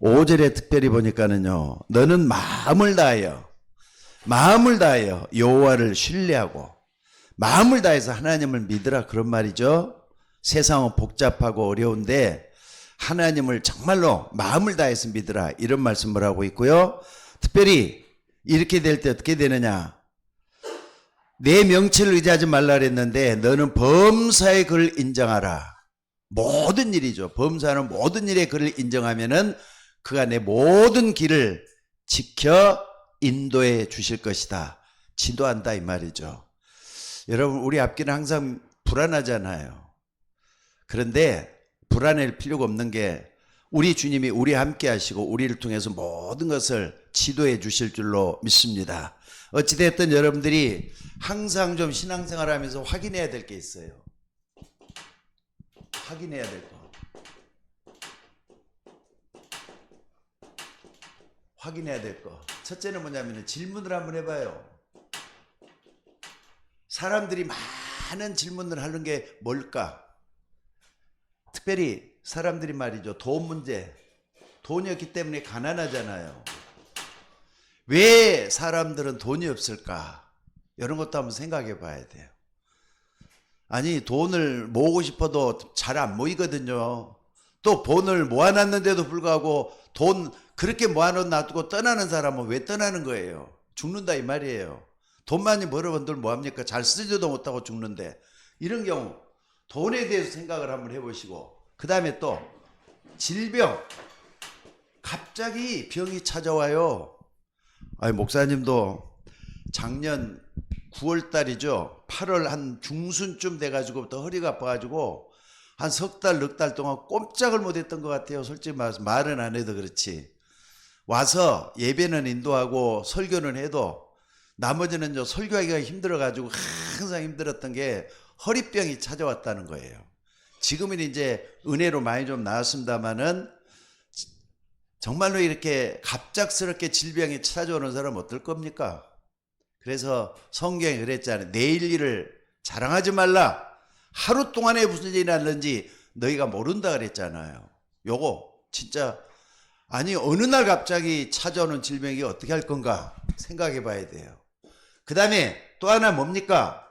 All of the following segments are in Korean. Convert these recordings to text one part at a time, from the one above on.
5절에 특별히 보니까는요, 너는 마음을 다하여 여호와를 신뢰하고 마음을 다해서 하나님을 믿으라, 그런 말이죠. 세상은 복잡하고 어려운데 하나님을 정말로 마음을 다해서 믿으라, 이런 말씀을 하고 있고요. 특별히 이렇게 될 때 어떻게 되느냐, 내 명치를 의지하지 말라 그랬는데 너는 범사의 그를 인정하라. 모든 일이죠. 범사는 모든 일에 그를 인정하면은 그가 내 모든 길을 지켜 인도해 주실 것이다. 지도한다, 이 말이죠. 여러분, 우리 앞길은 항상 불안하잖아요. 그런데 불안할 필요가 없는 게 우리 주님이 우리 함께 하시고 우리를 통해서 모든 것을 지도해 주실 줄로 믿습니다. 어찌됐든 여러분들이 항상 좀 신앙생활 하면서 확인해야 될 게 있어요. 확인해야 될 거. 확인해야 될 거. 첫째는 뭐냐면 질문을 한번 해봐요. 사람들이 많은 질문을 하는 게 뭘까? 특별히 사람들이 말이죠, 돈 문제. 돈이 없기 때문에 가난하잖아요. 왜 사람들은 돈이 없을까? 이런 것도 한번 생각해 봐야 돼요. 아니, 돈을 모으고 싶어도 잘 안 모이거든요. 또 돈을 모아놨는데도 불구하고 돈 그렇게 모아놓고 떠나는 사람은 왜 떠나는 거예요? 죽는다, 이 말이에요. 돈 많이 벌어본들 뭐합니까? 잘 쓰지도 못하고 죽는데. 이런 경우 돈에 대해서 생각을 한번 해보시고, 그 다음에 또 질병. 갑자기 병이 찾아와요. 아니, 목사님도 작년 9월 달이죠. 8월 한 중순쯤 돼가지고부터 허리가 아파가지고 한 석 달, 넉 달 동안 꼼짝을 못했던 것 같아요. 솔직히 말해서 말은 안 해도 그렇지. 와서 예배는 인도하고 설교는 해도 나머지는 설교하기가 힘들어가지고 항상 힘들었던 게 허리병이 찾아왔다는 거예요. 지금은 이제 은혜로 많이 좀 나았습니다만은 정말로 이렇게 갑작스럽게 질병이 찾아오는 사람 어떨 겁니까? 그래서 성경에 그랬잖아요. 내일 일을 자랑하지 말라. 하루 동안에 무슨 일이 났는지 너희가 모른다 그랬잖아요. 요거 진짜, 아니 어느 날 갑자기 찾아오는 질병이 어떻게 할 건가 생각해 봐야 돼요. 그 다음에 또 하나 뭡니까?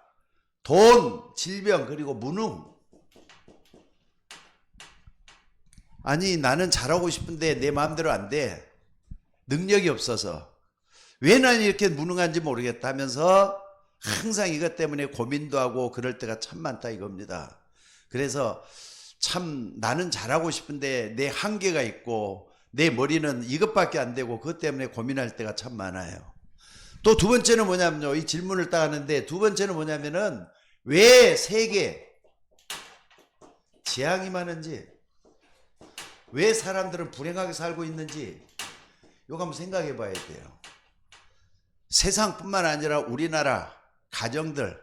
돈, 질병, 그리고 무능. 아니 나는 잘하고 싶은데 내 마음대로 안 돼. 능력이 없어서. 왜 나는 이렇게 무능한지 모르겠다 하면서 항상 이것 때문에 고민도 하고 그럴 때가 참 많다, 이겁니다. 그래서 참 나는 잘하고 싶은데 내 한계가 있고 내 머리는 이것밖에 안 되고 그것 때문에 고민할 때가 참 많아요. 또 두 번째는 뭐냐면요, 이 질문을 딱 하는데 두 번째는 뭐냐면은 왜 세계 재앙이 많은지, 왜 사람들은 불행하게 살고 있는지 이거 한번 생각해 봐야 돼요. 세상뿐만 아니라 우리나라 가정들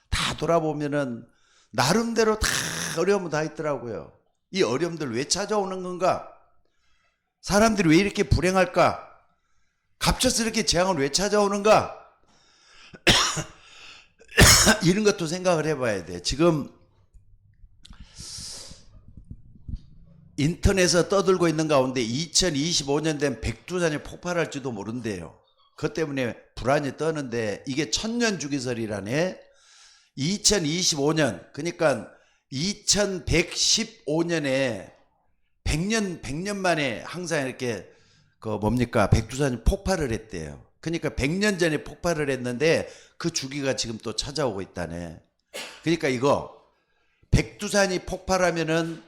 다 돌아보면은 나름대로 다 어려움은 다 있더라고요. 이 어려움들 왜 찾아오는 건가? 사람들이 왜 이렇게 불행할까? 갑작스럽게 재앙은 왜 찾아오는가? 이런 것도 생각을 해봐야 돼. 지금 인터넷에 떠들고 있는 가운데 2025년 되면 백두산이 폭발할지도 모른대요. 그것 때문에 불안이 떠는데 이게 천년주기설이라네. 2025년, 그러니까 2115년에 100년 만에 항상 이렇게 백두산이 폭발을 했대요. 그러니까 100년 전에 폭발을 했는데 그 주기가 지금 또 찾아오고 있다네. 그러니까 이거 백두산이 폭발하면은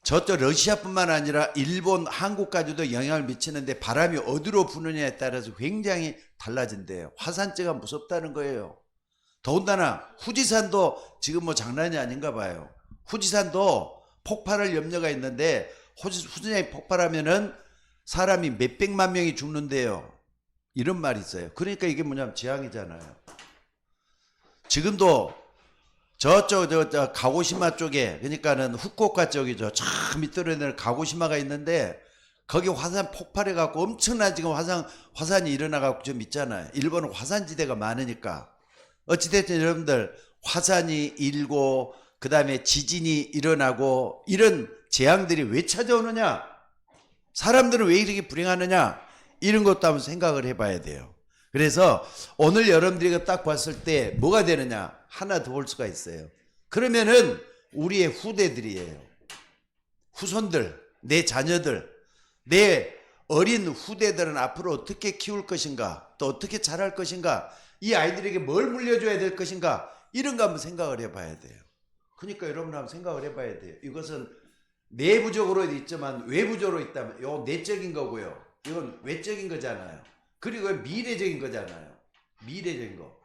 저쪽 러시아뿐만 아니라 일본, 한국까지도 영향을 미치는데 바람이 어디로 부느냐에 따라서 굉장히 달라진대요. 화산재가 무섭다는 거예요. 더군다나 후지산도 지금 뭐 장난이 아닌가 봐요. 후지산도 폭발할 염려가 있는데 후지산이 폭발하면은 사람이 몇백만 명이 죽는데요. 이런 말이 있어요. 그러니까 이게 뭐냐면 재앙이잖아요. 지금도 저쪽 가고시마 쪽에, 그러니까는 후쿠오카 쪽이죠. 저 밑으로 내려 가고시마가 있는데 거기 화산 폭발해 갖고 엄청난 지금 화산이 일어나 갖고 좀 있잖아요. 일본은 화산지대가 많으니까. 어찌됐든 여러분들 화산이 일고 그다음에 지진이 일어나고 이런 재앙들이 왜 찾아오느냐? 사람들은 왜 이렇게 불행하느냐? 이런 것도 한번 생각을 해봐야 돼요. 그래서 오늘 여러분들이 딱 봤을 때 뭐가 되느냐? 하나 더 볼 수가 있어요. 그러면은 우리의 후대들이에요. 후손들, 내 자녀들, 내 어린 후대들은 앞으로 어떻게 키울 것인가, 또 어떻게 자랄 것인가, 이 아이들에게 뭘 물려줘야 될 것인가, 이런 거 한번 생각을 해봐야 돼요. 그러니까 여러분 한번 생각을 해봐야 돼요. 이것은 내부적으로 있지만 외부적으로 있다면 이건 내적인 거고요. 이건 외적인 거잖아요. 그리고 미래적인 거잖아요. 미래적인 거.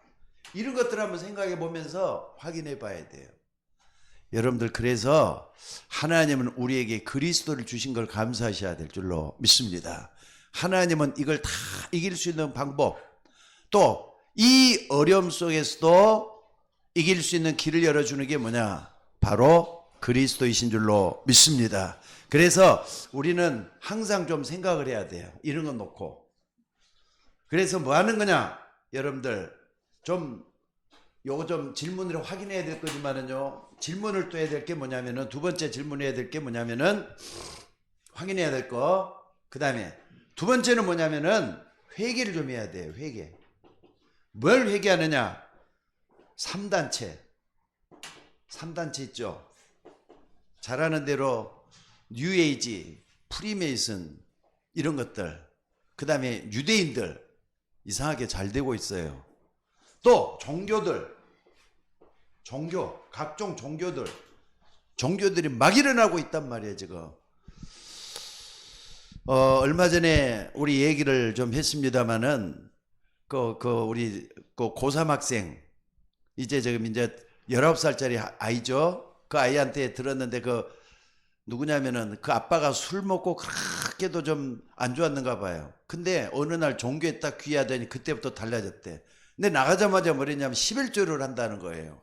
이런 것들 한번 생각해 보면서 확인해 봐야 돼요. 여러분들, 그래서 하나님은 우리에게 그리스도를 주신 걸 감사하셔야 될 줄로 믿습니다. 하나님은 이걸 다 이길 수 있는 방법, 또 이 어려움 속에서도 이길 수 있는 길을 열어주는 게 뭐냐? 바로 그리스도이신 줄로 믿습니다. 그래서 우리는 항상 좀 생각을 해야 돼요. 이런 건 놓고. 그래서 뭐 하는 거냐? 여러분들 요거 좀 질문으로 확인해야 될 거지만은요, 질문을 또 해야 될 게 뭐냐면은, 두 번째 질문해야 될 게 뭐냐면은, 확인해야 될 거, 그 다음에 두 번째는 뭐냐면은 회개를 좀 해야 돼요. 회개. 뭘 회개하느냐? 3단체 있죠. 잘 아는 대로 뉴에이지, 프리메이슨 이런 것들, 그 다음에 유대인들 이상하게 잘 되고 있어요. 또 각종 종교들이 막 일어나고 있단 말이에요 지금. 얼마 전에 우리 얘기를 좀 했습니다마는 우리 고3 학생, 이제 19살짜리 아이죠. 그 아이한테 들었는데 누구냐면은 그 아빠가 술 먹고 그렇게도 좀 안 좋았는가 봐요. 근데 어느 날 종교에 딱 귀하더니 그때부터 달라졌대. 근데 나가자마자 뭐랬냐면 11조를 한다는 거예요.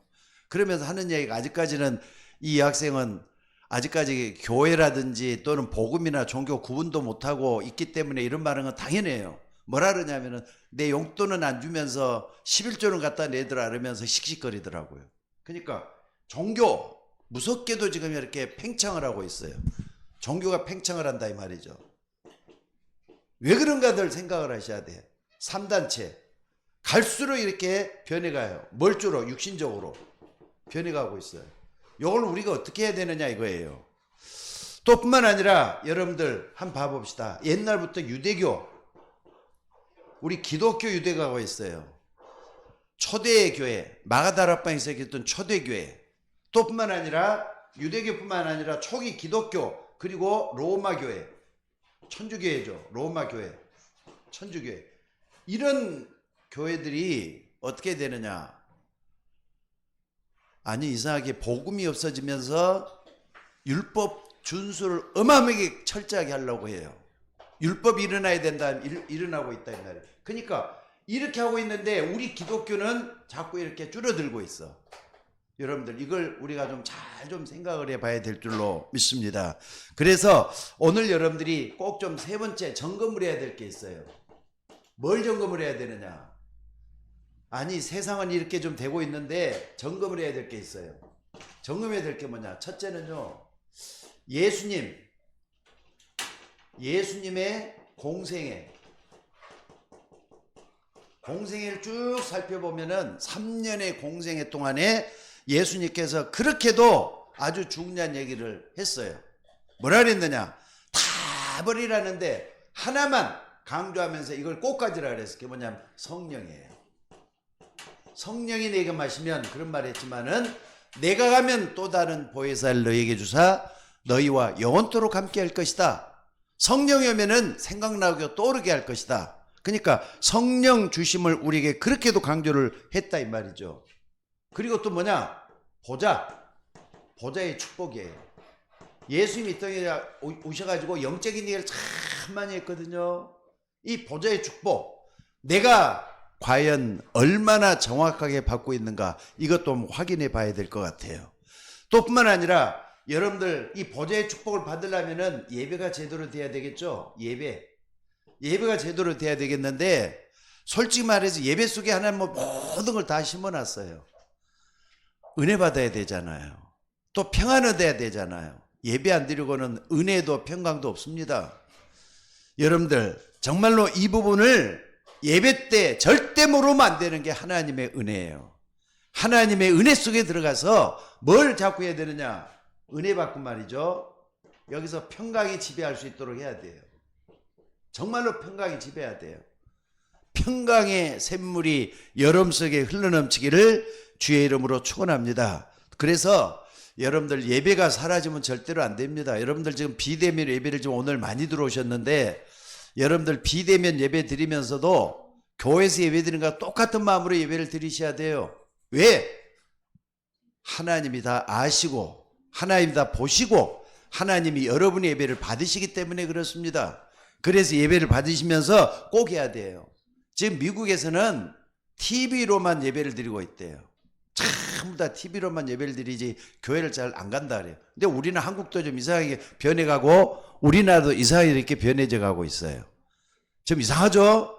그러면서 하는 얘기가, 아직까지는 이 학생은 아직까지 교회라든지 또는 복음이나 종교 구분도 못하고 있기 때문에 이런 말은 건 당연해요. 뭐라 그러냐면은 내 용돈은 안 주면서 11조는 갖다 내더라 그러면서 씩씩거리더라고요. 그러니까 종교 무섭게도 지금 이렇게 팽창을 하고 있어요. 종교가 팽창을 한다 이 말이죠. 왜 그런가들 생각을 하셔야 돼요. 3단체 갈수록 이렇게 변해가요. 뭘주로? 육신적으로 변해가고 있어요. 이걸 우리가 어떻게 해야 되느냐 이거예요. 또 뿐만 아니라 여러분들 한번 봐봅시다. 옛날부터 유대교, 우리 기독교 유대교가 있어요. 초대교회, 마가다락방에서 있던 초대교회, 또 뿐만 아니라 유대교뿐만 아니라 초기 기독교, 그리고 로마교회, 천주교회죠. 로마교회, 천주교회. 이런 교회들이 어떻게 되느냐? 아니, 이상하게 복음이 없어지면서 율법 준수를 어마어마하게 철저하게 하려고 해요. 율법이 일어나야 된다, 일어나고 있다 이 말이에요. 그러니까 이렇게 하고 있는데 우리 기독교는 자꾸 이렇게 줄어들고 있어. 여러분들, 이걸 우리가 좀 잘 생각을 해봐야 될 줄로 믿습니다. 그래서 오늘 여러분들이 꼭 좀 세 번째 점검을 해야 될 게 있어요. 뭘 점검을 해야 되느냐? 아니, 세상은 이렇게 좀 되고 있는데 점검을 해야 될 게 있어요. 점검해야 될 게 뭐냐? 첫째는요, 예수님의 공생애를 쭉 살펴보면은 3년의 공생애 동안에 예수님께서 그렇게도 아주 중요한 얘기를 했어요. 뭐라 그랬느냐? 다 버리라는데 하나만 강조하면서 이걸 꼭 가지라 그랬어요. 그게 뭐냐면 성령이에요. 성령이 내게 마시면, 그런 말 했지만은, 내가 가면 또 다른 보혜사를 너희에게 주사 너희와 영원토록 함께 할 것이다. 성령이 오면은 생각나고 떠오르게 할 것이다. 그러니까 성령 주심을 우리에게 그렇게도 강조를 했다 이 말이죠. 그리고 또 뭐냐? 보좌의 축복이에요. 예수님이 이 땅에 오셔가지고 영적인 얘기를 참 많이 했거든요. 이 보좌의 축복, 내가 과연 얼마나 정확하게 받고 있는가, 이것도 확인해 봐야 될 것 같아요. 또 뿐만 아니라 여러분들, 이 보좌의 축복을 받으려면은 예배가 제대로 돼야 되겠죠. 예배가 제대로 돼야 되겠는데, 솔직히 말해서 예배 속에 하나님 모든 걸 다 심어놨어요. 은혜 받아야 되잖아요. 또 평안 얻어야 되잖아요. 예배 안 드리고는 은혜도 평강도 없습니다. 여러분들 정말로 이 부분을 예배 때 절대 모르면 안 되는 게 하나님의 은혜예요. 하나님의 은혜 속에 들어가서 뭘 자꾸 해야 되느냐? 은혜 받고 말이죠. 여기서 평강이 지배할 수 있도록 해야 돼요. 정말로 평강이 지배해야 돼요. 평강의 샘물이 여러분 속에 흘러넘치기를 주의 이름으로 축원합니다. 그래서 여러분들 예배가 사라지면 절대로 안 됩니다. 여러분들 지금 비대면 예배를 좀 오늘 많이 들어오셨는데 여러분들 비대면 예배 드리면서도 교회에서 예배 드리는 것과 똑같은 마음으로 예배를 드리셔야 돼요. 왜? 하나님이 다 아시고 하나님이 다 보시고 하나님이 여러분의 예배를 받으시기 때문에 그렇습니다. 그래서 예배를 받으시면서 꼭 해야 돼요. 지금 미국에서는 TV로만 예배를 드리고 있대요. 전부 다 TV로만 예배를 드리지 교회를 잘 안 간다 그래요. 근데 우리는 한국도 좀 이상하게 변해가고 우리나라도 이상하게 이렇게 변해져 가고 있어요. 좀 이상하죠?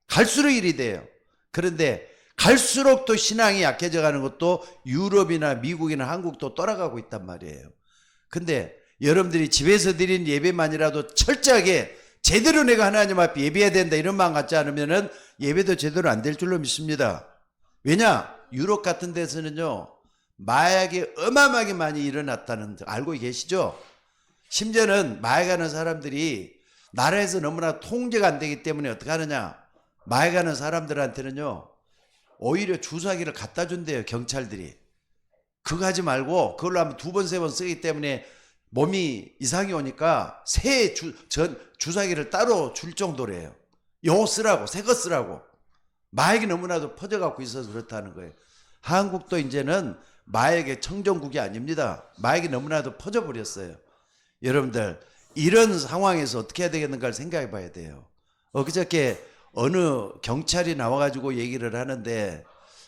갈수록 일이 돼요. 그런데 갈수록 또 신앙이 약해져 가는 것도 유럽이나 미국이나 한국도 떠나가고 있단 말이에요. 근데 여러분들이 집에서 드린 예배만이라도 철저하게 제대로 내가 하나님 앞에 예배해야 된다 이런 마음 갖지 않으면은 예배도 제대로 안 될 줄로 믿습니다. 왜냐? 유럽 같은 데서는요 마약이 어마어마하게 많이 일어났다는 거 알고 계시죠? 심지어는 마약하는 사람들이 나라에서 너무나 통제가 안 되기 때문에 어떻게 하느냐? 마약하는 사람들한테는요 오히려 주사기를 갖다 준대요. 경찰들이. 그거 하지 말고 그걸로 하면 2번 3번 쓰기 때문에 몸이 이상이 오니까 새 주사기를 따로 줄 정도래요. 요거 쓰라고, 새 거 쓰라고. 마약이 너무나도 퍼져갖고 있어서 그렇다는 거예요. 한국도 이제는 마약의 청정국이 아닙니다. 마약이 너무나도 퍼져버렸어요. 여러분들 이런 상황에서 어떻게 해야 되겠는가를 생각해 봐야 돼요. 그저께 어느 경찰이 나와가지고 얘기를 하는데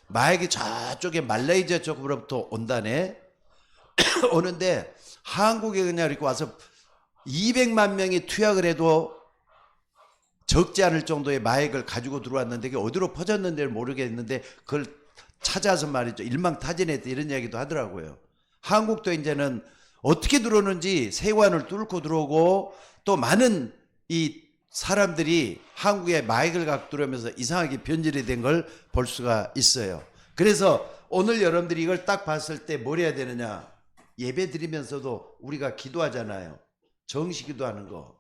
마약이 저쪽에 말레이시아 쪽으로부터 온다네. 오는데 한국에 그냥 이렇게 와서 200만 명이 투약을 해도 적지 않을 정도의 마약을 가지고 들어왔는데 그게 어디로 퍼졌는지를 모르겠는데 그걸 찾아서 말이죠. 일망타진했다 이런 이야기도 하더라고요. 한국도 이제는 어떻게 들어오는지 세관을 뚫고 들어오고 또 많은 이 사람들이 한국에 마약을 갖고 들어오면서 이상하게 변질이 된 걸 볼 수가 있어요. 그래서 오늘 여러분들이 이걸 딱 봤을 때 뭘 해야 되느냐? 예배 드리면서도 우리가 기도하잖아요. 정식 기도하는 거.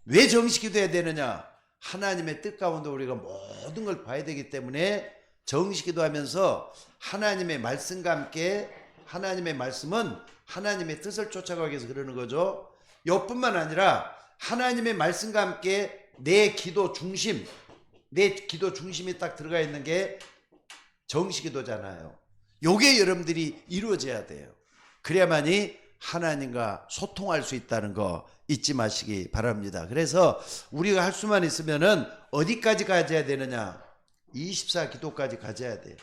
왜 정식 기도해야 되느냐? 하나님의 뜻 가운데 우리가 모든 걸 봐야 되기 때문에 정식 기도하면서 하나님의 말씀과 함께 하나님의 말씀은 하나님의 뜻을 쫓아가기 위해서 그러는 거죠. 이뿐만 아니라 하나님의 말씀과 함께 내 기도 중심이 딱 들어가 있는 게 정식 기도잖아요. 요게 여러분들이 이루어져야 돼요. 그래야만이 하나님과 소통할 수 있다는 거 잊지 마시기 바랍니다. 그래서 우리가 할 수만 있으면은 어디까지 가져야 되느냐? 24 기도까지 가져야 돼요.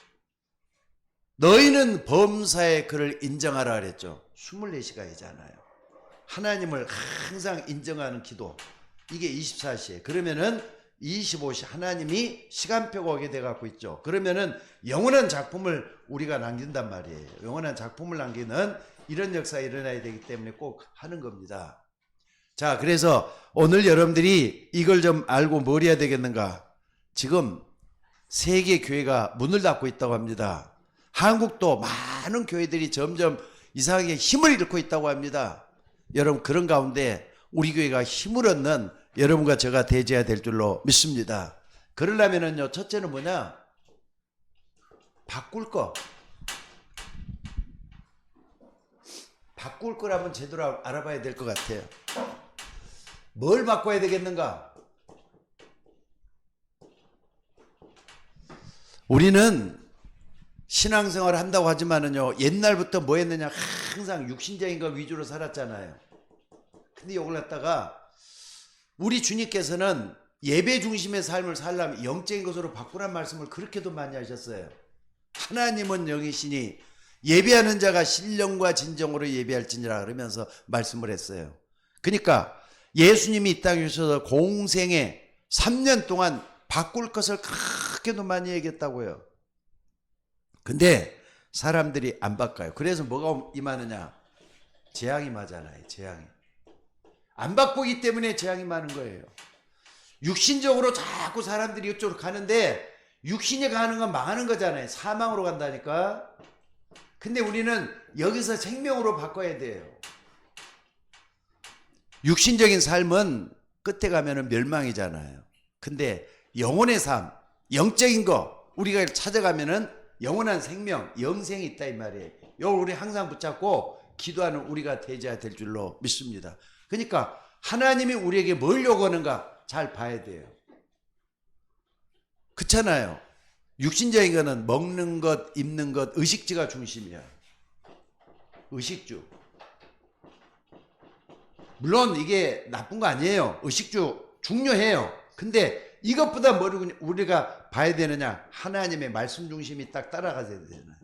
너희는 범사의 그를 인정하라 그랬죠. 24시간이잖아요. 하나님을 항상 인정하는 기도. 이게 24시에. 그러면은 25시 하나님이 시간표가 오게 돼 갖고 있죠. 그러면은 영원한 작품을 우리가 남긴단 말이에요. 영원한 작품을 남기는 이런 역사가 일어나야 되기 때문에 꼭 하는 겁니다. 자, 그래서 오늘 여러분들이 이걸 좀 알고 뭘 해야 되겠는가? 지금 세계 교회가 문을 닫고 있다고 합니다. 한국도 많은 교회들이 점점 이상하게 힘을 잃고 있다고 합니다. 여러분 그런 가운데 우리 교회가 힘을 얻는 여러분과 제가 되어야 될 줄로 믿습니다. 그러려면은요, 첫째는 뭐냐? 바꿀 거. 바꿀 거라면 제대로 알아봐야 될 것 같아요. 뭘 바꿔야 되겠는가? 우리는 신앙생활을 한다고 하지만은요, 옛날부터 뭐 했느냐? 항상 육신적인 것 위주로 살았잖아요. 근데 이걸 갖다가 우리 주님께서는 예배 중심의 삶을 살려면 영적인 것으로 바꾸란 말씀을 그렇게도 많이 하셨어요. 하나님은 영이시니 예배하는 자가 신령과 진정으로 예배할지니라 그러면서 말씀을 했어요. 그러니까 예수님이 이 땅에 오셔서 공생에 3년 동안 바꿀 것을 그렇게도 많이 얘기했다고요. 근데 사람들이 안 바꿔요. 그래서 뭐가 임하느냐? 재앙이 임하잖아요. 재앙이. 안 바꾸기 때문에 재앙이 많은 거예요. 육신적으로 자꾸 사람들이 이쪽으로 가는데 육신이 가는 건 망하는 거잖아요. 사망으로 간다니까. 근데 우리는 여기서 생명으로 바꿔야 돼요. 육신적인 삶은 끝에 가면은 멸망이잖아요. 근데 영혼의 삶, 영적인 거 우리가 찾아가면은 영원한 생명, 영생이 있다 이 말이에요. 이걸 우리 항상 붙잡고 기도하는 우리가 되어야 될 줄로 믿습니다. 그러니까 하나님이 우리에게 뭘 요구하는가 잘 봐야 돼요. 그렇잖아요. 육신적인 거는 먹는 것, 입는 것, 의식주가 중심이야. 의식주. 물론 이게 나쁜 거 아니에요. 의식주 중요해요. 근데 이것보다 뭘 우리가 봐야 되느냐? 하나님의 말씀 중심이 딱 따라가야 되잖아요.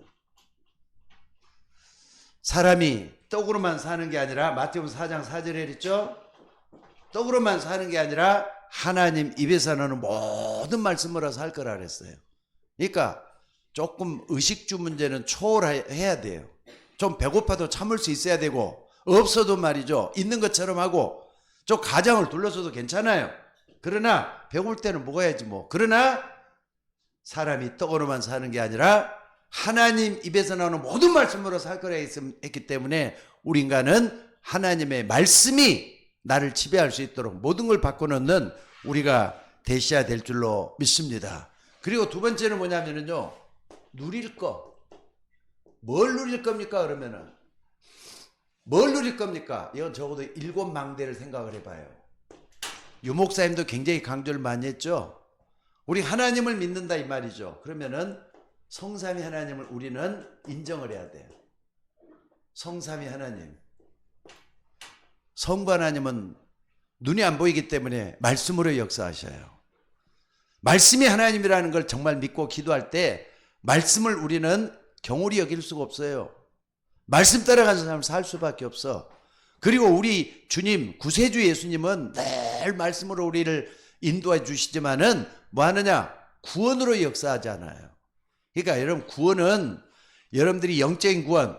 사람이 떡으로만 사는 게 아니라 마태복음 4장 4절에 했죠. 떡으로만 사는 게 아니라 하나님 입에서 나오는 모든 말씀으로 살 거라 그랬어요. 그러니까 조금 의식주 문제는 초월해야 돼요. 좀 배고파도 참을 수 있어야 되고 없어도 말이죠. 있는 것처럼 하고 저 가장을 둘러서도 괜찮아요. 그러나 배고플 때는 먹어야지 뭐. 그러나 사람이 떡으로만 사는 게 아니라 하나님 입에서 나오는 모든 말씀으로 살 거라 했기 때문에 우리 인간은 하나님의 말씀이 나를 지배할 수 있도록 모든 걸 바꿔놓는 우리가 되셔야 될 줄로 믿습니다. 그리고 두 번째는 뭐냐면요. 누릴 거. 뭘 누릴 겁니까? 그러면은 뭘 누릴 겁니까? 이건 적어도 7망대를 생각을 해봐요. 유 목사님도 굉장히 강조를 많이 했죠. 우리 하나님을 믿는다 이 말이죠. 그러면은 성삼위 하나님을 우리는 인정을 해야 돼요. 성삼위 하나님. 성부 하나님은 눈이 안 보이기 때문에 말씀으로 역사하셔요. 말씀이 하나님이라는 걸 정말 믿고 기도할 때 말씀을 우리는 경홀히 여길 수가 없어요. 말씀 따라가는 사람을 살 수밖에 없어. 그리고 우리 주님 구세주 예수님은 늘 말씀으로 우리를 인도해 주시지만은 뭐 하느냐? 구원으로 역사하지 않아요. 그러니까 여러분 구원은 여러분들이 영적인 구원,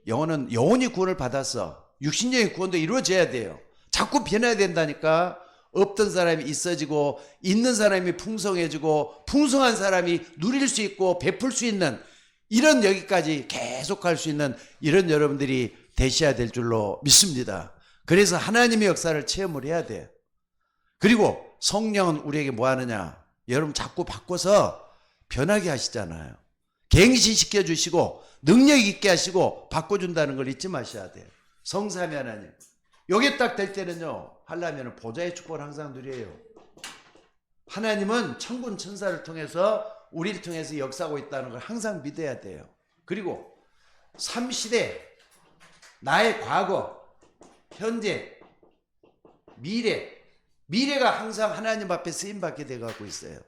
영혼이 구원을 받았어. 육신적인 구원도 이루어져야 돼요. 자꾸 변해야 된다니까. 없던 사람이 있어지고 있는 사람이 풍성해지고 풍성한 사람이 누릴 수 있고 베풀 수 있는 이런 여기까지 계속할 수 있는 이런 여러분들이 되셔야 될 줄로 믿습니다. 그래서 하나님의 역사를 체험을 해야 돼요. 그리고 성령은 우리에게 뭐 하느냐? 여러분 자꾸 바꿔서 변하게 하시잖아요. 갱신시켜 주시고 능력 있게 하시고 바꿔준다는 걸 잊지 마셔야 돼요. 성삼위 하나님. 요게 딱 될 때는요. 하려면 보좌의 축복을 항상 누려요. 하나님은 천군 천사를 통해서 우리를 통해서 역사하고 있다는 걸 항상 믿어야 돼요. 그리고 3시대 나의 과거, 현재, 미래가 항상 하나님 앞에 쓰임받게 돼가고 있어요.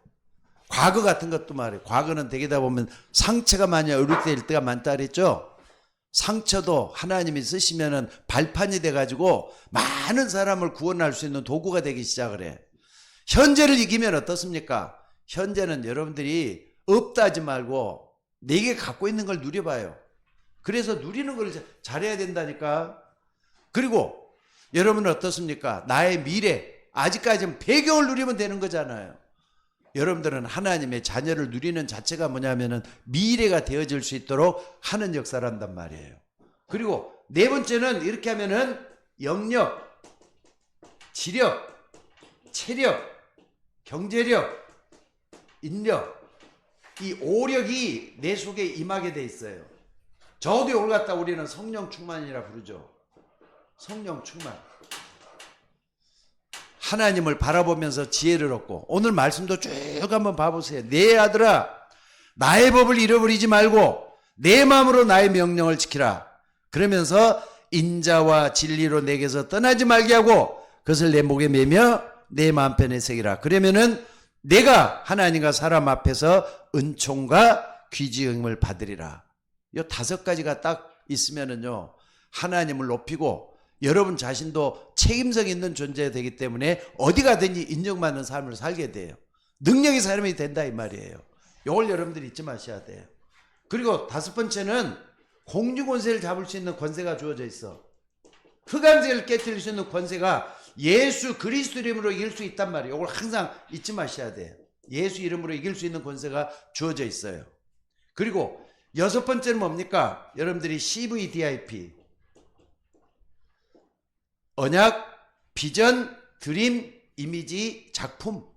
과거 같은 것도 말이에요. 과거는 되게다 보면 상처가 많이 어릴 때가 많다 그랬죠. 상처도 하나님이 쓰시면은 발판이 돼가지고 많은 사람을 구원할 수 있는 도구가 되기 시작을 해. 현재를 이기면 어떻습니까? 현재는 여러분들이 없다 하지 말고 내게 갖고 있는 걸 누려봐요. 그래서 누리는 걸 잘해야 된다니까. 그리고 여러분은 어떻습니까? 나의 미래, 아직까지는 배경을 누리면 되는 거잖아요. 여러분들은 하나님의 자녀를 누리는 자체가 뭐냐면은 미래가 되어질 수 있도록 하는 역사를 한단 말이에요. 그리고 네 번째는 이렇게 하면은 영력, 지력, 체력, 경제력, 인력, 이 5력이 내 속에 임하게 돼 있어요. 저도 이걸 갖다 우리는 성령 충만이라 부르죠. 성령 충만. 하나님을 바라보면서 지혜를 얻고 오늘 말씀도 쭉 한번 봐보세요. 내 아들아 나의 법을 잃어버리지 말고 내 마음으로 나의 명령을 지키라. 그러면서 인자와 진리로 내게서 떠나지 말게 하고 그것을 내 목에 매며 내 마음편에 새기라. 그러면은 내가 하나님과 사람 앞에서 은총과 귀지응을 받으리라. 이 5가지가 딱 있으면은요 하나님을 높이고 여러분 자신도 책임성 있는 존재가 되기 때문에 어디 가든지 인정받는 삶을 살게 돼요. 능력이 사람이 된다 이 말이에요. 이걸 여러분들이 잊지 마셔야 돼요. 그리고 5번째는 공중권세를 잡을 수 있는 권세가 주어져 있어. 흑암세를 깨뜨릴 수 있는 권세가 예수 그리스도 이름으로 이길 수 있단 말이에요. 이걸 항상 잊지 마셔야 돼요. 예수 이름으로 이길 수 있는 권세가 주어져 있어요. 그리고 여섯 번째는 뭡니까? 여러분들이 CVDIP, 언약, 비전, 드림, 이미지, 작품.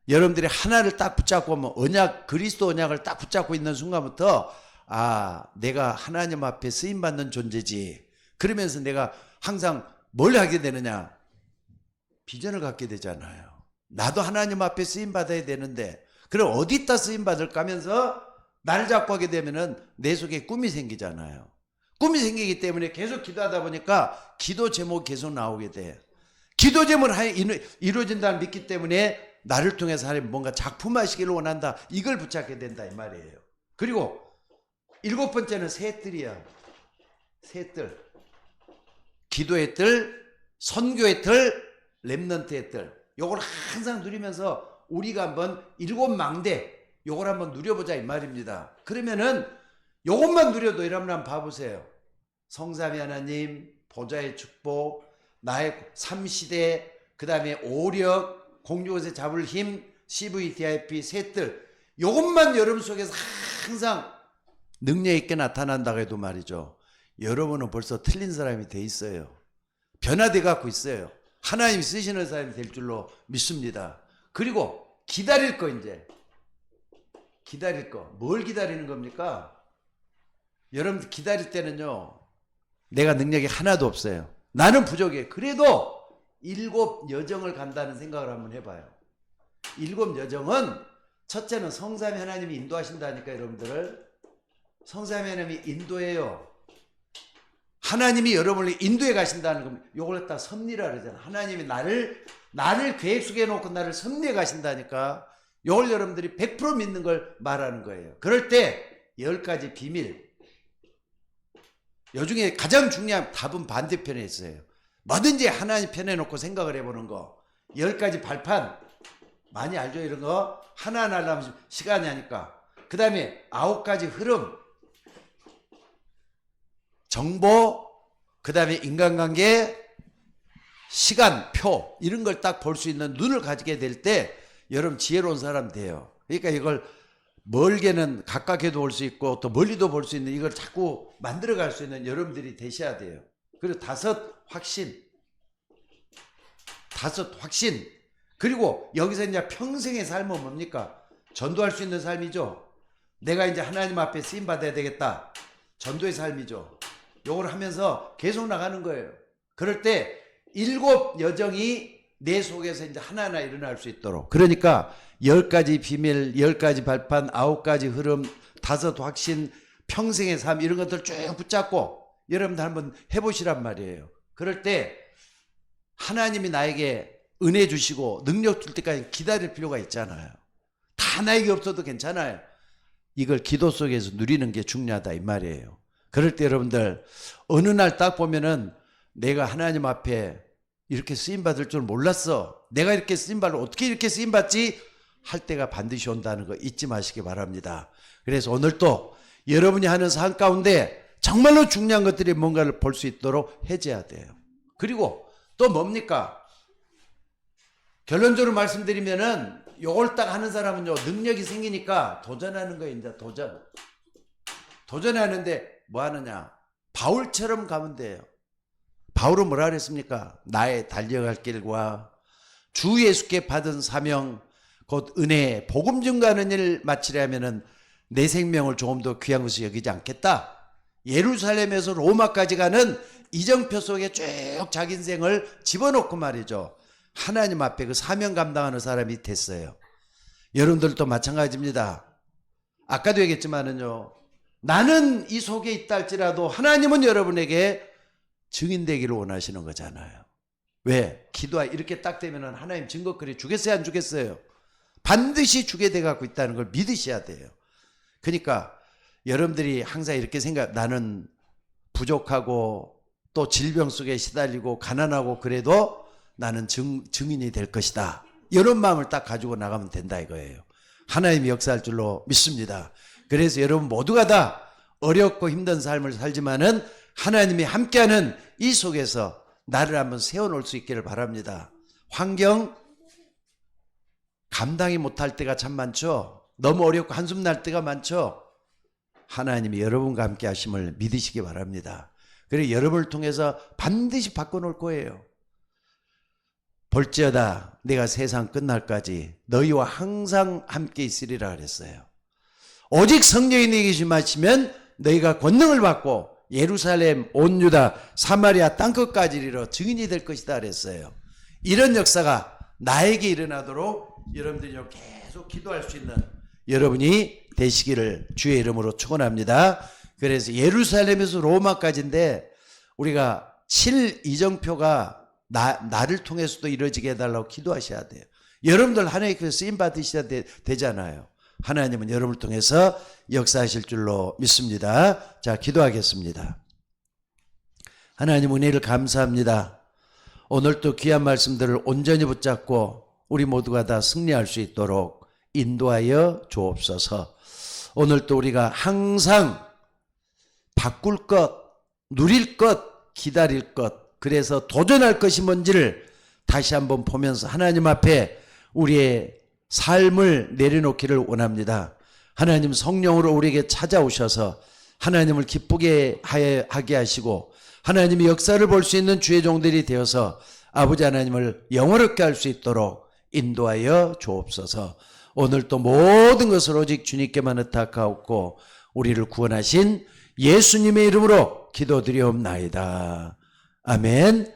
여러분들이 하나를 딱 붙잡고 오면 언약, 그리스도 언약을 딱 붙잡고 있는 순간부터 내가 하나님 앞에 쓰임받는 존재지. 그러면서 내가 항상 뭘 하게 되느냐? 비전을 갖게 되잖아요. 나도 하나님 앞에 쓰임받아야 되는데 그럼 어디다 쓰임받을까 하면서 나를 잡고 하게 되면은 내 속에 꿈이 생기잖아요. 꿈이 생기기 때문에 계속 기도하다 보니까 기도 제목이 계속 나오게 돼. 기도 제목은 이루어진다는 믿기 때문에 나를 통해서 하나님 뭔가 작품하시기를 원한다. 이걸 붙잡게 된다 이 말이에요. 그리고 일곱 번째는 새 뜰이야. 새 뜰. 기도의 뜰, 선교의 뜰, 렘넌트의 뜰. 요걸 항상 누리면서 우리가 한번 일곱 망대 요걸 한번 누려보자 이 말입니다. 그러면은 요것만 누려도 여러분 한번 봐보세요. 성삼위 하나님, 보좌의 축복, 나의 삼시대, 그 다음에 오력, 공중에서 잡을 힘, CVDIP, 셋들. 요것만 여러분 속에서 항상 능력 있게 나타난다고 해도 말이죠. 여러분은 벌써 틀린 사람이 돼 있어요. 변화돼 갖고 있어요. 하나님이 쓰시는 사람이 될 줄로 믿습니다. 그리고 기다릴 거 이제. 기다릴 거. 뭘 기다리는 겁니까? 여러분들 기다릴 때는요. 내가 능력이 하나도 없어요. 나는 부족해. 그래도 일곱 여정을 간다는 생각을 한번 해봐요. 일곱 여정은 첫째는 성삼위 하나님이 인도하신다니까 여러분들을. 성삼위 하나님이 인도해요. 하나님이 여러분을 인도해 가신다는 겁니다. 요걸 갖다 섭리라 그러잖아. 하나님이 나를 계획 속에 놓고 나를 섭리해 가신다니까. 요걸 여러분들이 100% 믿는 걸 말하는 거예요. 그럴 때 10가지 비밀. 요 중에 가장 중요한 답은 반대편에 있어요. 뭐든지 하나님 편에 놓고 생각을 해보는 거. 10가지 발판. 많이 알죠? 이런 거. 하나하나 하려면 시간이 하니까. 그 다음에 9가지 흐름. 정보, 그 다음에 인간관계, 시간표 이런 걸 딱 볼 수 있는 눈을 가지게 될 때 여러분 지혜로운 사람 돼요. 그러니까 이걸 멀게는 가깝게도 볼 수 있고 또 멀리도 볼 수 있는 이걸 자꾸 만들어갈 수 있는 여러분들이 되셔야 돼요. 그리고 확신. 확신. 그리고 여기서 이제 평생의 삶은 뭡니까? 전도할 수 있는 삶이죠. 내가 이제 하나님 앞에 쓰임 받아야 되겠다. 전도의 삶이죠. 요걸 하면서 계속 나가는 거예요. 그럴 때 일곱 여정이 내 속에서 이제 하나하나 일어날 수 있도록. 그러니까 10가지 비밀, 10가지 발판, 9가지 흐름, 5 확신, 평생의 삶 이런 것들 쭉 붙잡고 여러분들 한번 해보시란 말이에요. 그럴 때 하나님이 나에게 은혜 주시고 능력 줄 때까지 기다릴 필요가 있잖아요. 다 나에게 없어도 괜찮아요. 이걸 기도 속에서 누리는 게 중요하다 이 말이에요. 그럴 때 여러분들 어느 날 딱 보면은 내가 하나님 앞에 이렇게 쓰임받을 줄 몰랐어. 내가 이렇게 쓰임받을 어떻게 이렇게 쓰임받지? 할 때가 반드시 온다는 거 잊지 마시기 바랍니다. 그래서 오늘 또 여러분이 하는 삶 가운데 정말로 중요한 것들이 뭔가를 볼 수 있도록 해줘야 돼요. 그리고 또 뭡니까? 결론적으로 말씀드리면은 요걸 딱 하는 사람은요 능력이 생기니까 도전하는 거예요. 이제 도전하는데 뭐 하느냐? 바울처럼 가면 돼요. 바울은 뭐라 그랬습니까? 나의 달려갈 길과 주 예수께 받은 사명 곧 은혜 복음 증거하는 일 마치려면은 내 생명을 조금 더 귀한 것을 여기지 않겠다. 예루살렘에서 로마까지 가는 이정표 속에 쭉 자기 인생을 집어넣고 말이죠. 하나님 앞에 그 사명 감당하는 사람이 됐어요. 여러분들도 마찬가지입니다. 아까도 얘기했지만은요. 나는 이 속에 있다 할지라도 하나님은 여러분에게 증인되기를 원하시는 거잖아요. 왜? 기도하 이렇게 딱 되면은 하나님 증거거리 주겠어요 안 주겠어요? 반드시 주게 돼 갖고 있다는 걸 믿으셔야 돼요. 그러니까 여러분들이 항상 이렇게 나는 부족하고 또 질병 속에 시달리고 가난하고 그래도 나는 증인이 될 것이다. 이런 마음을 딱 가지고 나가면 된다 이거예요. 하나님이 역사할 줄로 믿습니다. 그래서 여러분 모두가 다 어렵고 힘든 삶을 살지만은 하나님이 함께하는 이 속에서 나를 한번 세워놓을 수 있기를 바랍니다. 환경 감당이 못할 때가 참 많죠. 너무 어렵고 한숨 날 때가 많죠. 하나님이 여러분과 함께 하심을 믿으시기 바랍니다. 그리고 여러분을 통해서 반드시 바꿔놓을 거예요. 볼지어다 내가 세상 끝날까지 너희와 항상 함께 있으리라 그랬어요. 오직 성령이 내게 임하시면 너희가 권능을 받고 예루살렘, 온 유다, 사마리아 땅끝까지 이르러 증인이 될 것이다 그랬어요. 이런 역사가 나에게 일어나도록 여러분들이 계속 기도할 수 있는 여러분이 되시기를 주의 이름으로 축원합니다. 그래서 예루살렘에서 로마까지인데 우리가 7 이정표가 나를 통해서도 이루어지게 해달라고 기도하셔야 돼요. 여러분들 하나님께 쓰임 받으셔야 되잖아요. 하나님은 여러분을 통해서 역사하실 줄로 믿습니다. 자, 기도하겠습니다. 하나님 은혜를 감사합니다. 오늘 또 귀한 말씀들을 온전히 붙잡고 우리 모두가 다 승리할 수 있도록 인도하여 주옵소서. 오늘 또 우리가 항상 바꿀 것, 누릴 것, 기다릴 것, 그래서 도전할 것이 뭔지를 다시 한번 보면서 하나님 앞에 우리의 삶을 내려놓기를 원합니다. 하나님 성령으로 우리에게 찾아오셔서 하나님을 기쁘게 하게 하시고 하나님의 역사를 볼 수 있는 주의 종들이 되어서 아버지 하나님을 영원롭게 할 수 있도록 인도하여 주옵소서. 오늘 또 모든 것을 오직 주님께만 의탁하옵고 우리를 구원하신 예수님의 이름으로 기도드리옵나이다. 아멘.